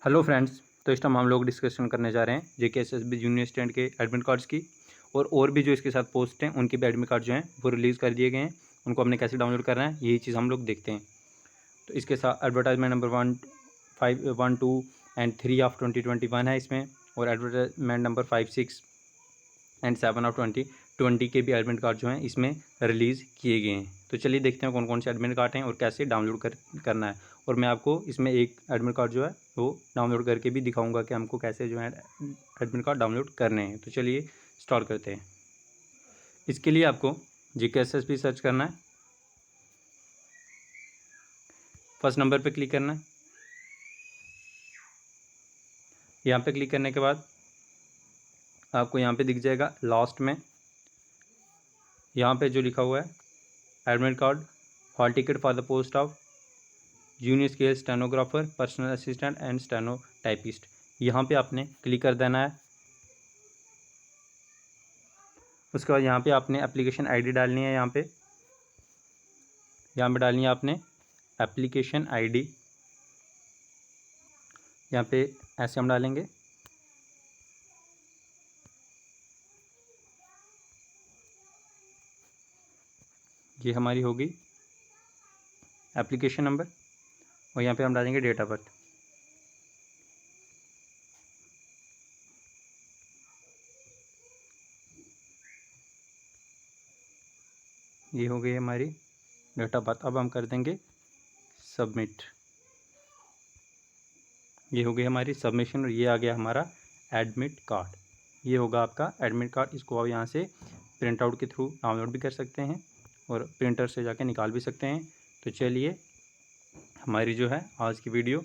Hello friends. तो इस time हम लोग डिस्कशन करने जा रहे हैं JKSSB जूनियर स्टूडेंट के एडमिट कार्ड्स की और भी जो इसके साथ पोस्ट हैं उनके भी एडमिट कार्ड जो हैं वो रिलीज़ कर दिए गए हैं। उनको हमने कैसे डाउनलोड करना है यही चीज़ हम लोग देखते हैं। तो इसके साथ एडवर्टाइजमेंट नंबर 1, 5, 1, 2 एंड 3 ऑफ 2021 है इसमें, और एडवर्टाइजमेंट नंबर 5, 6 एंड 7 ऑफ 2020 के भी एडमिट कार्ड जो हैं इसमें रिलीज़ किए गए हैं। तो चलिए देखते हैं कौन कौन से एडमिट कार्ड हैं और कैसे डाउनलोड करना है। और मैं आपको इसमें एक एडमिट कार्ड जो है वो डाउनलोड करके भी दिखाऊंगा कि हमको कैसे जो है एडमिट कार्ड डाउनलोड करने हैं। तो चलिए स्टार्ट करते हैं। इसके लिए आपको JKSSB सर्च करना है। फर्स्ट नंबर पे क्लिक करना है। यहाँ पे क्लिक करने के बाद आपको यहाँ पे दिख जाएगा लास्ट में, यहाँ पे जो लिखा हुआ है admit card hall ticket for the post of junior scale stenographer, personal assistant and steno typist. यहाँ पे आपने क्लिक कर देना है। उसके बाद यहाँ पे आपने एप्लीकेशन आईडी डालनी है। यहाँ पे डालनी है आपने एप्लीकेशन आईडी। यहाँ पे ऐसे हम डालेंगे। ये हमारी होगी एप्लीकेशन नंबर, और यहाँ पे हम डालेंगे डेट ऑफ बर्थ। ये हो गई हमारी डेट ऑफ बर्थ। अब हम कर देंगे सबमिट। ये हो गई हमारी सबमिशन और ये आ गया हमारा एडमिट कार्ड। ये होगा आपका एडमिट कार्ड। इसको आप यहाँ से प्रिंट आउट के थ्रू डाउनलोड भी कर सकते हैं और प्रिंटर से जाके निकाल भी सकते हैं। तो चलिए हमारी जो है आज की वीडियो